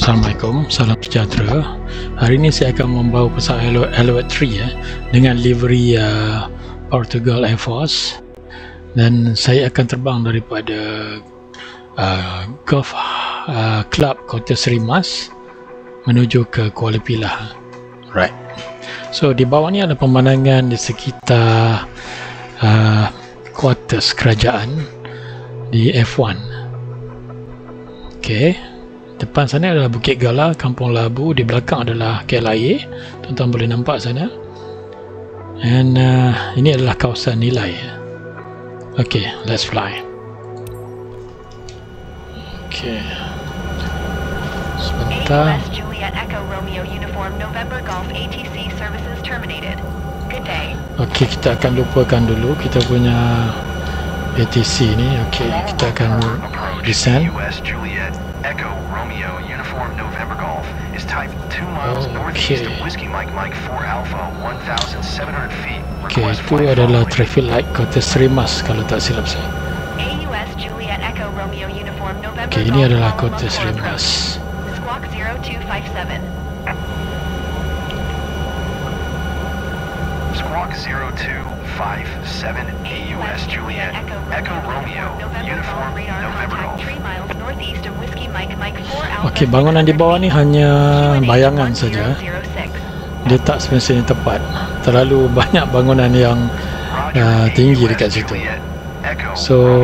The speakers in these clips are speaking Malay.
Assalamualaikum, salam sejahtera. Hari ini saya akan membawa pesawat Alouette 3 dengan livery Portugal Air Force, dan saya akan terbang daripada Golf Club Kota Seri Mas menuju ke Kuala Pilah. Right. So di bawah ni ada pemandangan di sekitar quarters kerajaan di F1. Okay. Depan sana adalah Bukit Gala, Kampung Labu. Di belakang adalah KLIA. Tuan-tuan boleh nampak sana. And ini adalah kawasan nilai. Okay, let's fly. Okay. Sebentar. AUS Juliet Echo Romeo Uniform November Golf ATC services terminated. Good day. Okay, kita akan lupakan dulu kita punya ATC ni. Okay, kita akan descend. AUS Juliet Echo Romeo Uniform November Golf is type 2 miles northeast of Whiskey Mike Mike 4 Alpha 1,700 feet. Okay, itu adalah traffic light Kota Seri Mas kalau tak silap saya. AUS Juliet Echo Romeo Uniform November Okay, ini adalah Kota Seri Mas. Squawk 0257. Squawk 0257 AUS Juliet Echo Romeo Uniform November Golf. 3 miles northeast of Whiskey Mike Mike 4 Alpha. Okey, bangunan di bawah ni hanya bayangan saja. 1006. Dia tak semestinya tepat. Terlalu banyak bangunan yang tinggi dekat situ. So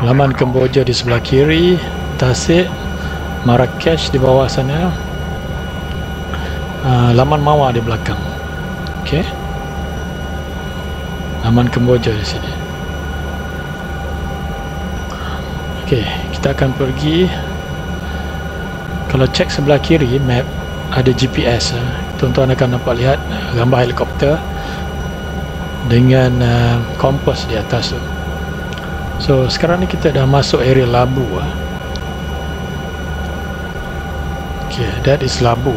laman Kemboja di sebelah kiri, Tasik, Marrakesh di bawah sana, laman Mawar di belakang. Okey, laman Kemboja di sini. Okey, kita akan pergi. Kalau cek sebelah kiri map ada GPS. Tuan-tuan akan dapat lihat gambar helikopter dengan kompas di atas tu. So sekarang ni kita dah masuk area Labu. Okay, that is Labu.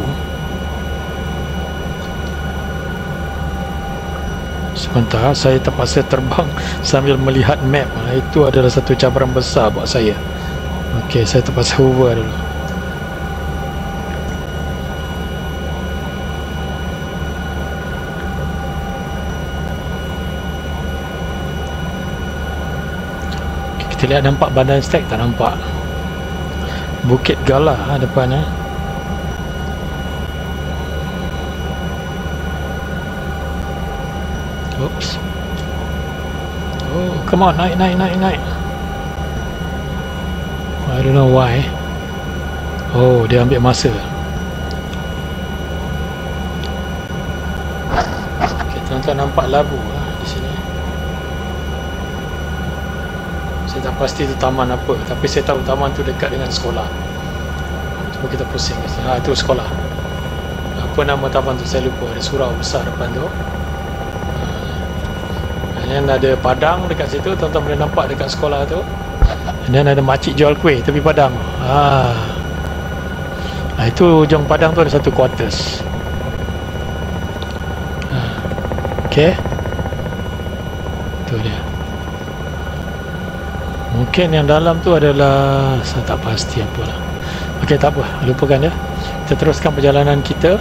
Sementara saya terpaksa terbang sambil melihat map. Itu adalah satu cabaran besar buat saya. Okay, saya terpaksa hover dulu. Kita lihat nampak Bandar Stack tak nampak. Bukit Gala depan Oops. Oh, come on, naik. I don't know why. Oh, dia ambil masa. Okay, tuan-tuan nampak Labu di sini. Saya tak pasti itu taman apa, tapi saya tahu taman tu dekat dengan sekolah. Cuba kita pusing kat sini. Itu sekolah. Apa nama taman tu saya lupa. Ada surau besar depan tu. Dan ada padang dekat situ. Tuan-tuan boleh nampak dekat sekolah tu. Dan ada makcik jual kuih tepi padang. Itu hujung padang tu ada satu quarters. Okay, tu dia. Mungkin yang dalam tu adalah, saya tak pasti apalah. Okey, tak apa, lupakan dia. Kita teruskan perjalanan kita.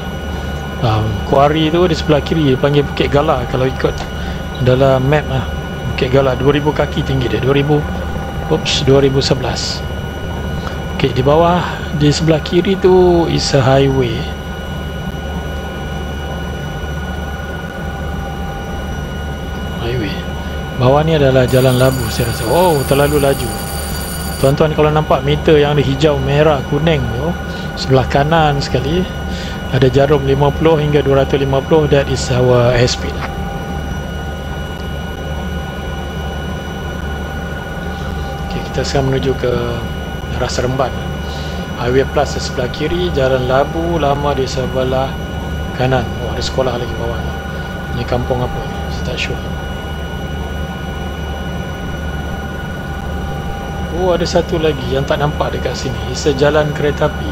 Kuari tu di sebelah kiri dipanggil Bukit Gala kalau ikut dalam map Bukit Gala 2000 kaki tinggi dia, 2011. Okey, di bawah di sebelah kiri tu is a highway. Bawah ni adalah Jalan Labu saya rasa. Oh, terlalu laju. Tuan-tuan kalau nampak meter yang ada hijau, merah, kuning tu, sebelah kanan sekali ada jarum 50 hingga 250. That is our airspeed. Okay, kita sekarang menuju ke arah Seremban. Highway Plus di sebelah kiri, Jalan Labu lama di sebelah kanan. Oh, ada sekolah lagi bawah. Ini kampung apa ni? Saya tak sure. Oh, ada satu lagi yang tak nampak dekat sini. It's a jalan kereta api.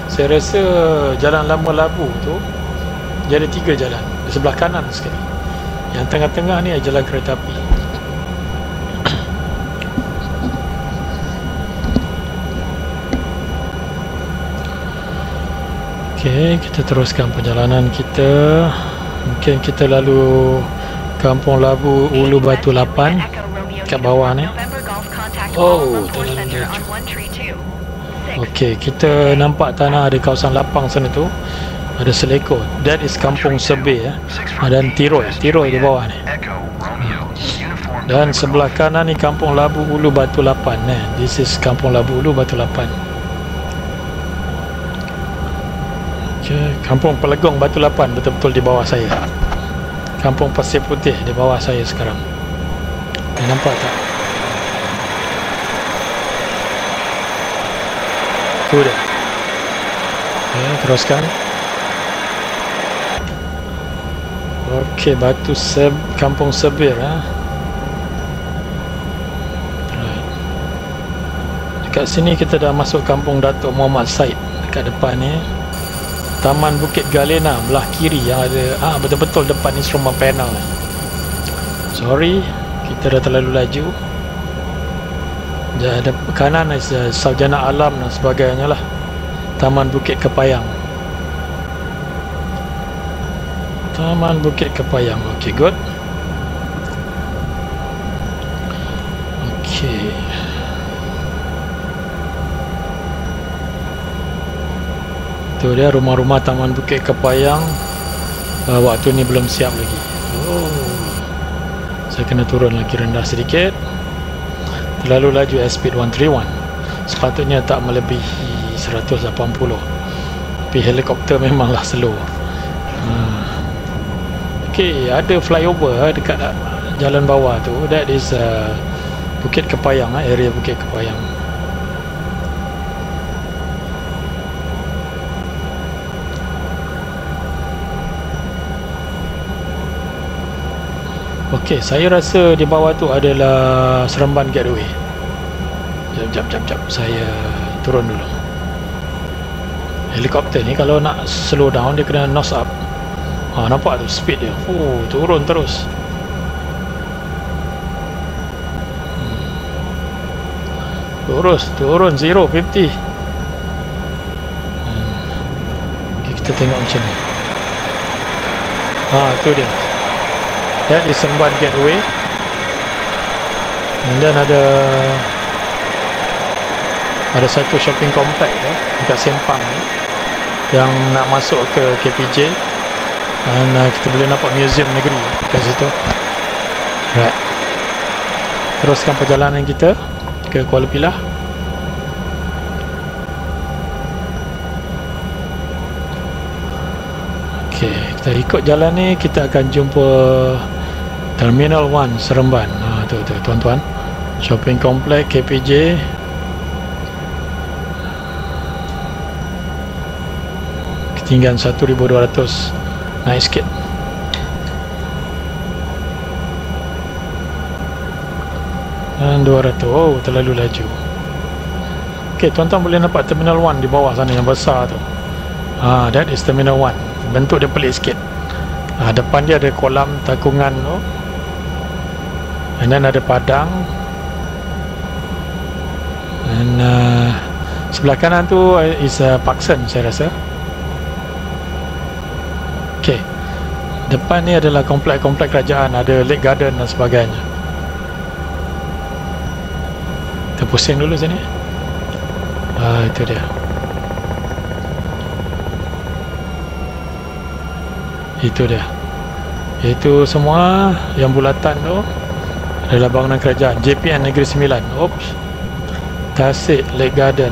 Saya rasa Jalan Lama Labu tu dia ada 3 jalan. Di sebelah kanan sekali. Yang tengah-tengah ni adalah jalan kereta api. Okey, kita teruskan perjalanan kita. Mungkin kita lalu Kampung Labu Ulu Batu Lapan kat bawah ni. Oh, terlalu laju. Okey, kita nampak tanah ada kawasan lapang sana tu. Ada selekor. That is Kampung Sebe ya. Dan Tiroi di bawah ni. Dan sebelah kanan ni Kampung Labu Ulu Batu Lapan. This is Kampung Labu Ulu Batu Lapan. Okay. Kampung Pelegong Batu Lapan betul-betul di bawah saya. Kampung Pasir Putih di bawah saya sekarang. Nampak tak? Tu dia. Okay, teruskan. Okey, Kampung Sebir Right. Dekat sini kita dah masuk Kampung Datuk Muhammad Said. Dekat depan ni Taman Bukit Galena belah kiri yang ada betul-betul depan instrumen panel. Sorry, kita dah terlalu laju. Ada kanan sarjana alam dan sebagainya lah. Taman Bukit Kepayang. Taman Bukit Kepayang. Okey, good. Okey. Tu dia rumah-rumah Taman Bukit Kepayang. Waktu ni belum siap lagi. Saya kena turun lagi rendah sedikit. Terlalu laju speed 131. Sepatutnya tak melebihi 180. Tapi helikopter memanglah slow. Okey, ada flyover dekat jalan bawah tu. That is Bukit Kepayang, area Bukit Kepayang. Okey, saya rasa di bawah tu adalah Seremban Gateway. Jap. Saya turun dulu. Helikopter ni kalau nak slow down dia kena nose up. Nampak tu speed dia. Turun terus. Turun 0-50. Okay, kita tengok macam ni. Tu dia. That is Seremban Gateway. And then ada satu shopping complex dekat Sempang ni yang nak masuk ke KPJ. Dan kita boleh nampak museum negeri kat situ. Right. Teruskan perjalanan kita ke Kuala Pilah. Okey, kita ikut jalan ni, kita akan jumpa Terminal 1 Seremban. Tu tuan-tuan. Shopping complex KPJ. Ketinggian 1200. Naik sikit. Dan 200. Terlalu laju. Okey, tuan-tuan boleh nampak Terminal 1 di bawah sana yang besar tu. That is Terminal 1. Bentuk dia pelik sikit. Depan dia ada kolam takungan tu. And then ada padang. And sebelah kanan tu is Parkson saya rasa. Okey. Depan ni adalah komplek-komplek kerajaan, ada Lake Garden dan sebagainya. Kita pusing dulu sini. Itu dia. Itu dia. Itu semua yang bulatan tu adalah bangunan kerajaan. JPN Negeri Sembilan. Oops. Tasik Lake Garden.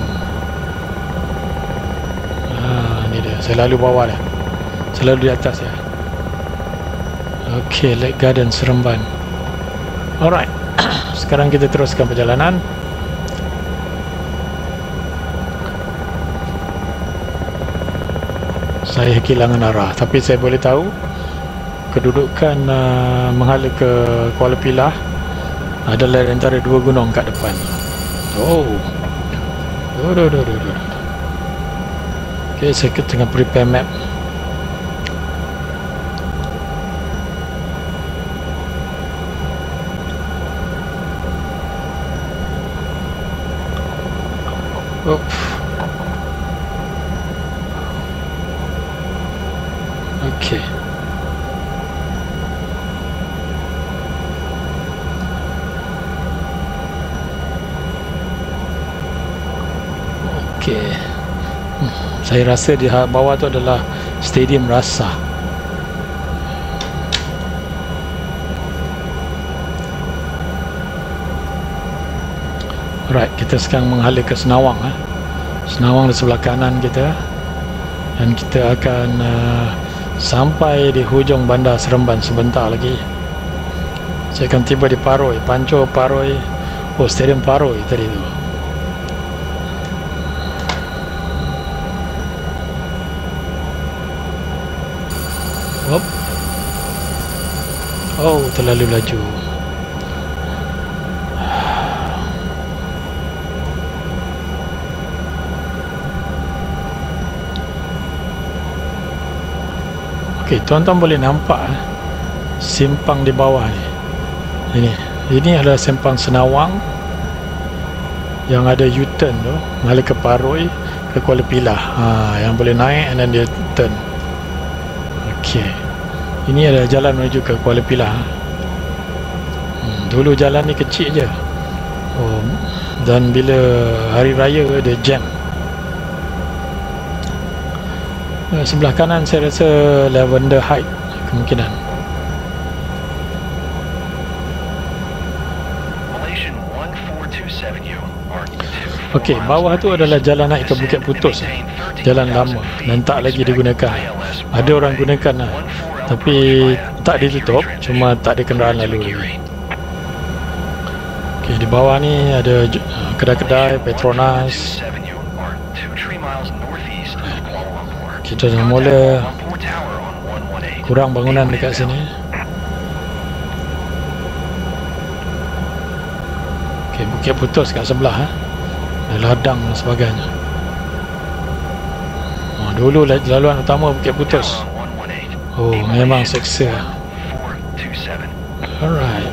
Ni dia. Saya lalu bawah dah. Saya lalu di atas ya. Okey, Lake Garden Seremban. Alright. Sekarang kita teruskan perjalanan. Saya kehilangan arah, tapi saya boleh tahu kedudukan menghala ke Kuala Pilah adalah antara dua gunung kat depan. Okay, saya tengah prepare map. Okey. Okey. Saya rasa di bawah tu adalah Stadium Rasa. Alright, kita sekarang menghala ke Senawang. Senawang di sebelah kanan kita, dan kita akan sampai di hujung bandar Seremban sebentar lagi. Saya akan tiba di Paroi, Panco Paroi. Oh, Stadium Paroi tadi tu. Hop. Oh, terlalu laju. Okey, tuan-tuan boleh nampak simpang di bawah ni. Ini adalah simpang Senawang yang ada U-turn tu, mengalir ke Paroi, ke Kuala Pilah. Yang boleh naik and then dia turn. Okey. Ini adalah jalan menuju ke Kuala Pilah. Dulu jalan ni kecil je. Dan bila hari raya dia jam. Sebelah kanan saya rasa Lavender Height kemungkinan. Okey, bawah tu adalah jalan naik ke Bukit Putus. Jalan lama dan tak lagi digunakan. Ada orang gunakan lah, tapi tak ditutup, cuma tak ada kenderaan lalu lagi. Okey, di bawah ni ada kedai-kedai Petronas. Kita dah mula kurang bangunan dekat sini. Okey, Bukit Putus kat sebelah. Ada ladang dan sebagainya. Dulu laluan utama Bukit Putus. Oh, memang seksa. Alright.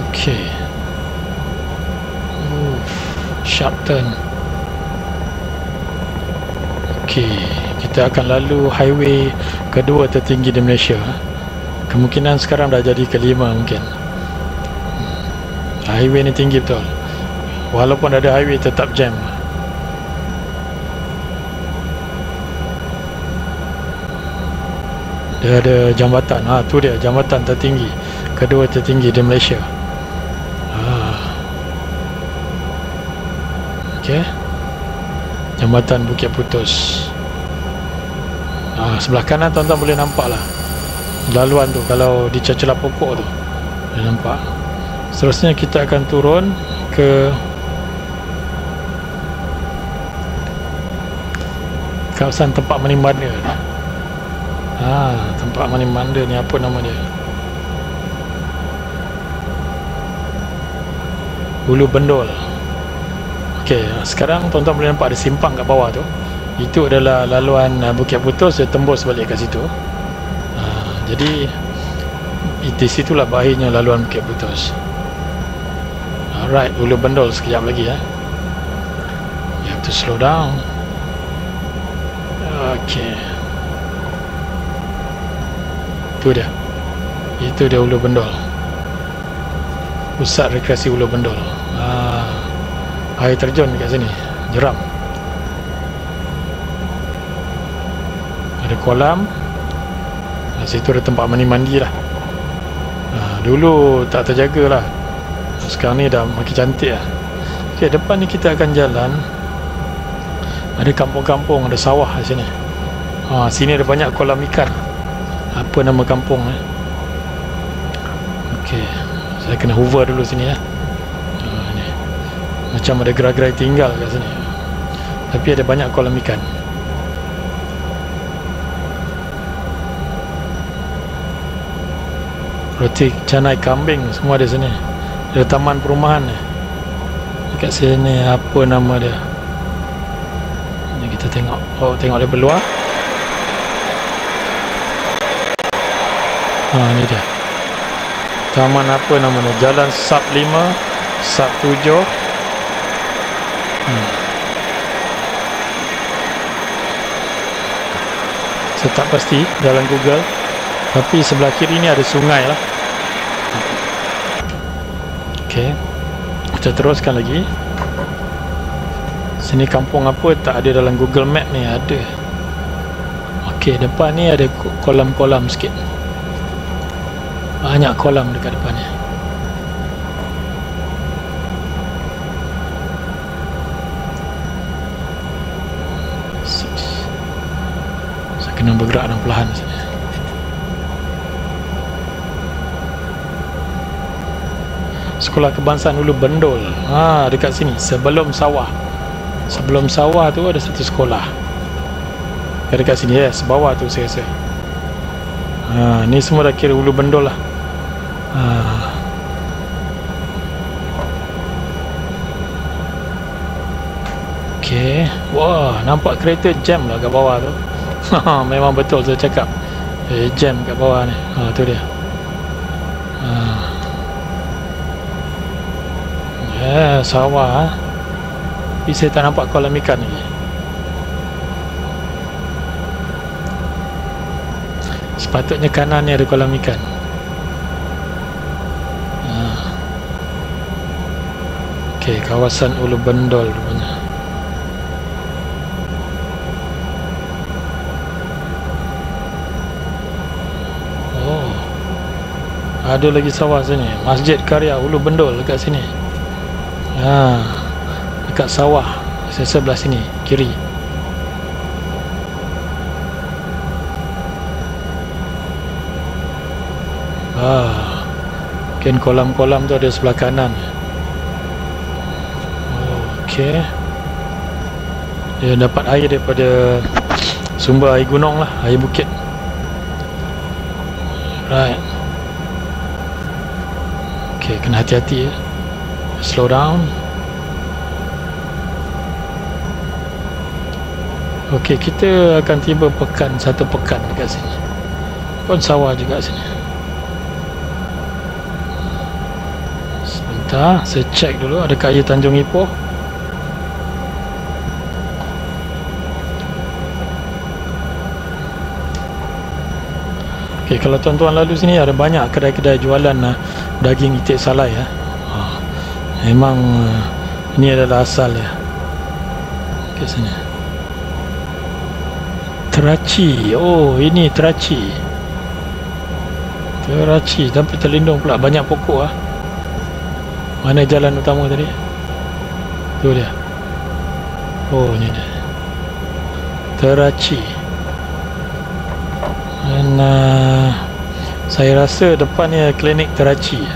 Okey. Sharp turn. Okey, kita akan lalu highway kedua tertinggi di Malaysia. Kemungkinan sekarang dah jadi kelima mungkin. Highway ni tinggi betul. Walaupun ada highway tetap jam. Dia ada jambatan. Tu dia jambatan tertinggi, kedua tertinggi di Malaysia. Okey. Jambatan Bukit Putus. Sebelah kanan tuan-tuan boleh nampak lah laluan tu kalau dicelah pokok tu. Boleh nampak. Seterusnya kita akan turun ke kawasan tempat manimanda. Tempat manimanda ni apa nama dia? Ulu Bendol. Okey, sekarang tuan-tuan boleh nampak ada simpang kat bawah tu. Itu adalah laluan Bukit Putus, dia tembus balik kat situ. Jadi di situlah bahayanya laluan Bukit Putus. Alright, Ulu Bendol sekejap lagi ya. You have to slow down. Okey. Itu dia Ulu Bendol. Pusat rekreasi Ulu Bendol. Air terjun kat sini, jeram. Ada kolam. Situ ada tempat mandi lah. Dulu tak terjaga lah. Sekarang ni dah makin cantik lah. Okey, depan ni kita akan jalan. Ada kampung-kampung, ada sawah di sini. Sini ada banyak kolam ikan. Apa nama kampung ni? Okey, saya kena hover dulu sini ya. Ni. Macam ada gerai-gerai tinggal kat sini. Tapi ada banyak kolam ikan. Roti canai kambing semua ada sini. Ada taman perumahan ni. Dekat sini apa nama dia? Ni kita tengok. Tengok dari luar. Ni dia. Taman apa namanya? Jalan Sub 5, Sub 7. Saya tak pasti dalam Google, tapi sebelah kiri ni ada sungai lah. Ok, kita teruskan lagi. Sini kampung apa tak ada dalam Google Map ni, ada. Ok, depan ni ada kolam-kolam sikit. Banyak kolam dekat depan ni. Saya kena bergerak dan perlahan sini. Sekolah Kebangsaan Ulu Bendol. Dekat sini, sebelum sawah. Sebelum sawah tu ada satu sekolah. Dekat sini, yes, bawah tu saya rasa. Ni semua dah kira Ulu Bendol lah. Ok. Wah, nampak kereta jam lah kat bawah tu. Memang betul saya cakap, jam kat bawah ni. Tu dia. Sawah. Tapi saya tak nampak kolam ikan ni. Sepatutnya kanan ni ada kolam ikan. Ok, kawasan Ulu Bendol rupanya. Oh, ada lagi sawah sini. Masjid Karya Ulu Bendol dekat sini. Dekat sawah sebelah sini, kiri. Mungkin kolam-kolam tu ada sebelah kanan. Ok, dia dapat air daripada sumber air gunung lah, air bukit. Right. Ok, kena hati-hati ya. Slow down. Ok, kita akan tiba satu pekan dekat sini. Pun sawah juga sini. Sebentar, saya cek dulu adakah air Tanjung Ipoh. Ok, kalau tuan-tuan lalu sini ada banyak kedai-kedai jualan daging itik salai ya. Memang ini adalah asal ya. Ok, sini Teraci. Oh, ini Teraci. Teraci, tapi terlindung pula, banyak pokok lah. Mana jalan utama tadi? Tu dia. Oh, ni dia, Teraci. Dan saya rasa depan ni klinik Teraci.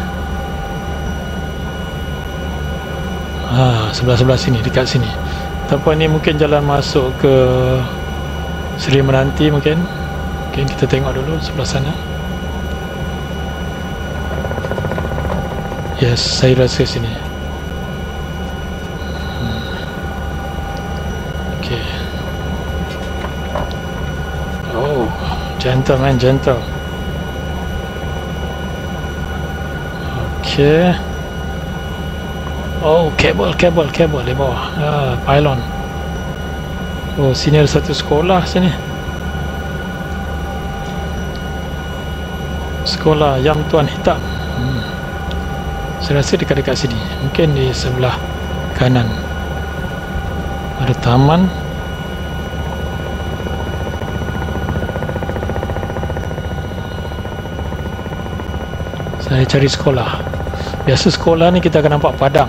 Sebelah-sebelah sini, dekat sini. Tapi ni mungkin jalan masuk ke Seri Menanti mungkin. Okay, kita tengok dulu sebelah sana. Yes, saya rasa sini. Okay. Oh, gentle man, gentle. Okay. Oh, kabel di bawah. Pylon. Oh, sini ada satu sekolah sini. Sekolah Yang Tuan Hitam. Saya rasa dekat-dekat sini. Mungkin di sebelah kanan. Ada taman. Saya cari sekolah. Biasa sekolah ni kita akan nampak padang.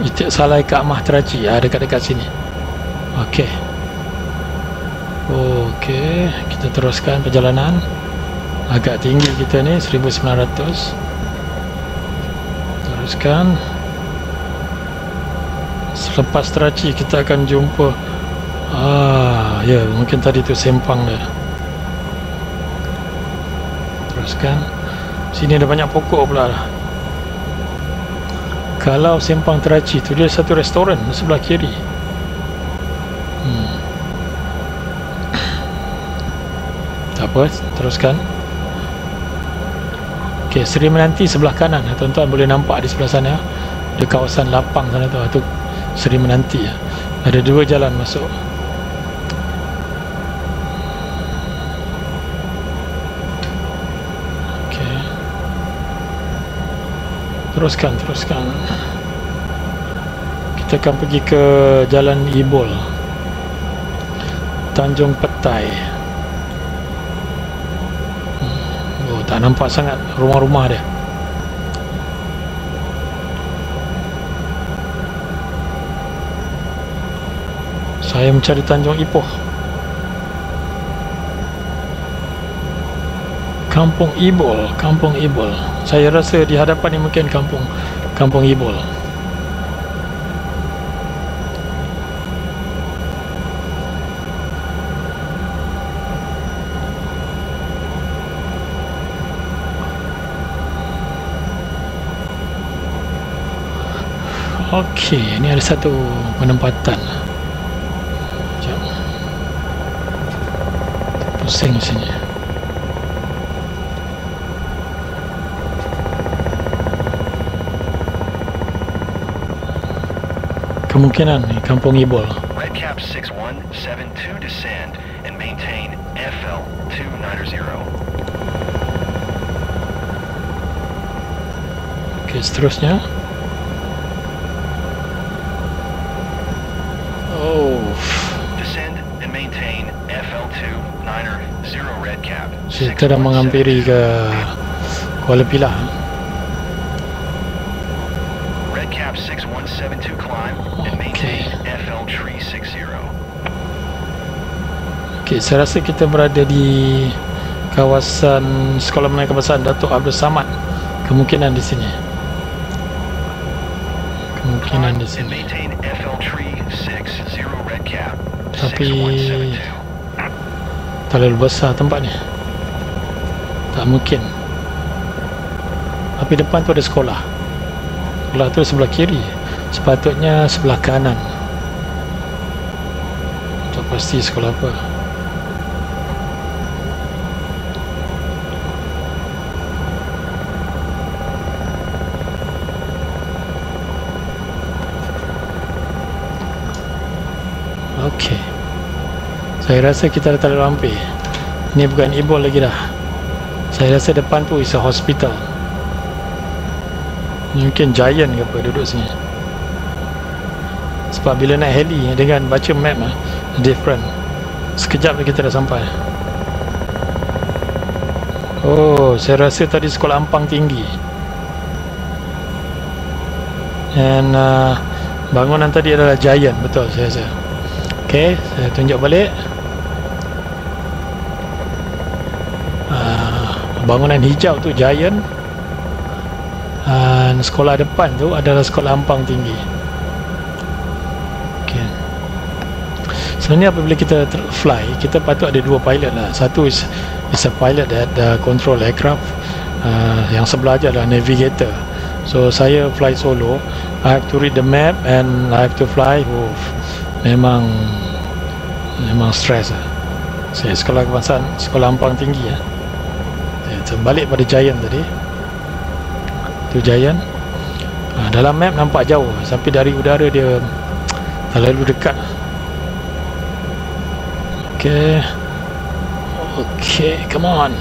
Itik Salai Kak Mah Teraci, dekat-dekat sini. Okey. Okey, kita teruskan perjalanan. Agak tinggi kita ni, 1900. Teruskan. Selepas Teraci kita akan jumpa. Ya, mungkin tadi tu Sempang dia. Teruskan. Sini ada banyak pokok pula dah. Kalau Sempang Teraci tu dia satu restoran di sebelah kiri. Tak apa, teruskan. Okey, Seri Menanti sebelah kanan, tuan-tuan boleh nampak di sebelah sana, di kawasan lapang sana tu, itu Seri Menanti. Ada dua jalan masuk. Okey, teruskan. Kita akan pergi ke Jalan Ibol, Tanjung Petai. Tak nampak sangat rumah-rumah dia. Saya mencari Tanjung Ipoh. Kampung Ibol. Saya rasa di hadapan ni mungkin Kampung Ibol. Okey, ni ada satu penempatan. Sekejap. Pusing sini. Kemungkinan ni Kampung Ibol. Redcap 6172 descend and maintain FL 290. Okey, seterusnya. Descend and maintain FL 290 Redcap. Kita dah menghampiri ke Kuala Pilah. Redcap 6172 climb and maintain FL 360. Okey, saya rasa kita berada di kawasan Sekolah Menengah Kebangsaan Datuk Abdul Samad. Kemungkinan di sini. Tapi terlalu besar tempat ni, tak mungkin. Tapi depan tu ada sekolah. Sekolah tu sebelah kiri, sepatutnya sebelah kanan. Tak pasti sekolah apa. Okey, saya rasa kita dah terlalu hampir. Ni bukan Ibol lagi dah. Saya rasa depan tu is a hospital. Ni mungkin Giant ke apa duduk sini. Sebab bila naik heli dengan baca map different. Sekejap lagi kita dah sampai. Oh, saya rasa tadi Sekolah Ampang Tinggi. And bangunan tadi adalah Giant, betul saya rasa. Okey, saya tunjuk balik. Bangunan hijau tu Giant. Dan sekolah depan tu adalah Sekolah Ampang Tinggi. Okey. Sebenarnya apabila kita fly, kita patut ada dua pilot lah. Satu is a pilot that control aircraft. Yang sebelah je adalah navigator. So saya fly solo. I have to read the map and I have to fly. Memang stres lah. Saya Sekolah Kebangsaan, Sekolah Ampang Tinggi ya. Saya balik pada Giant tadi. Tu Giant. Dalam map nampak jauh, tapi dari udara dia terlalu dekat. Okay, come on.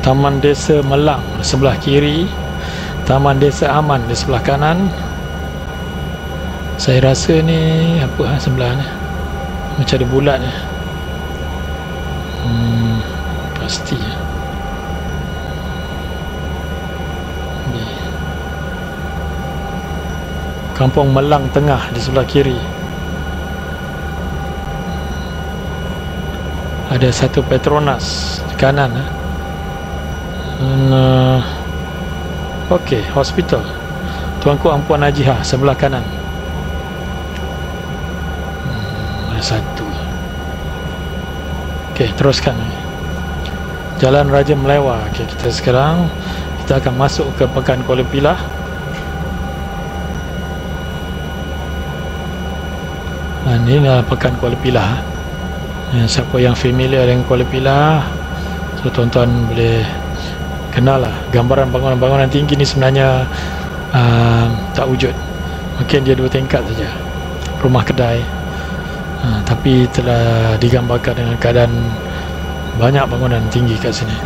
Taman Desa Melang di sebelah kiri, Taman Desa Aman di sebelah kanan. Saya rasa ni apa sebelah ni macam ada bulat ni. Pasti ni. Kampung Melang Tengah di sebelah kiri. Ada satu Petronas di kanan. Okey, hospital Tuanku Ampuan Najihah sebelah kanan. Ada satu. Okey, teruskan. Jalan Raja Melewar. Okey, kita akan masuk ke Pekan Kuala Pilah. Ini adalah Pekan Kuala Pilah. Siapa yang familiar dengan Kuala Pilah, So tuan-tuan boleh kenal lah gambaran bangunan-bangunan tinggi ni sebenarnya tak wujud. Mungkin dia 2 tingkat saja, rumah kedai, tapi telah digambarkan dengan keadaan banyak bangunan tinggi kat sini.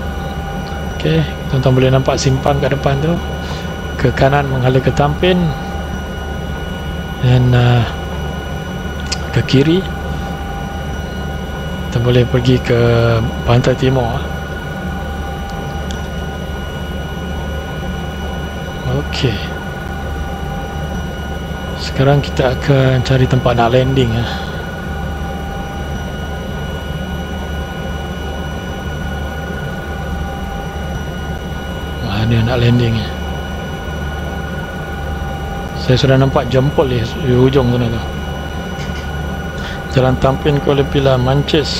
Okey, tuan-tuan boleh nampak simpang kat depan tu, ke kanan mengalir ke Tampin, dan ke kiri kita boleh pergi ke pantai timur. Okey, sekarang kita akan cari tempat nak landing. Mana nak landing? Saya sudah nampak jempol di hujung sana tu. Jalan Tampin Kuala Pilah Mancis,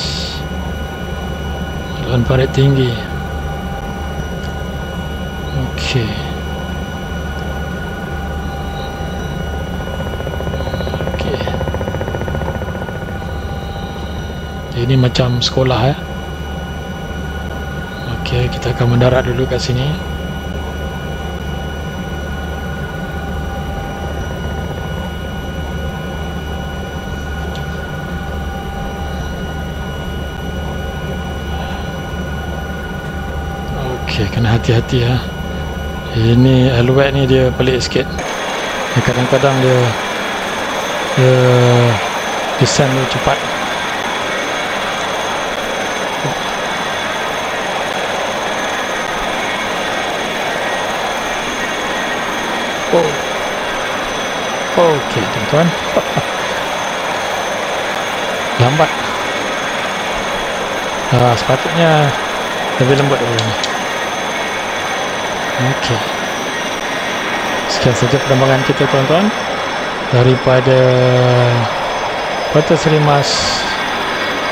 Jalan Parit Tinggi. Okey. Okey. Ini macam sekolah ya. Okey, kita akan mendarat dulu kat sini. Okey, kena hati-hati ya. Ini Alouette ni dia pelik sikit. Kadang-kadang dia desain dia cepat. Oh. Okey, tuan-tuan. Lambat. Sepatutnya lebih lembut dulu ni. Okey. Sekian saja penerbangan kita tuan-tuan daripada Kota Seri Mas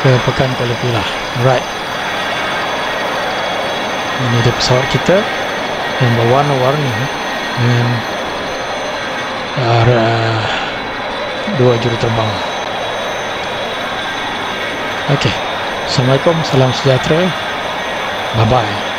ke Pekan Kuala Pilah. Right. Ini dia pesawat kita yang berwarna-warni dengan arah 2 juru terbang. Okey. Assalamualaikum, salam sejahtera. Bye bye.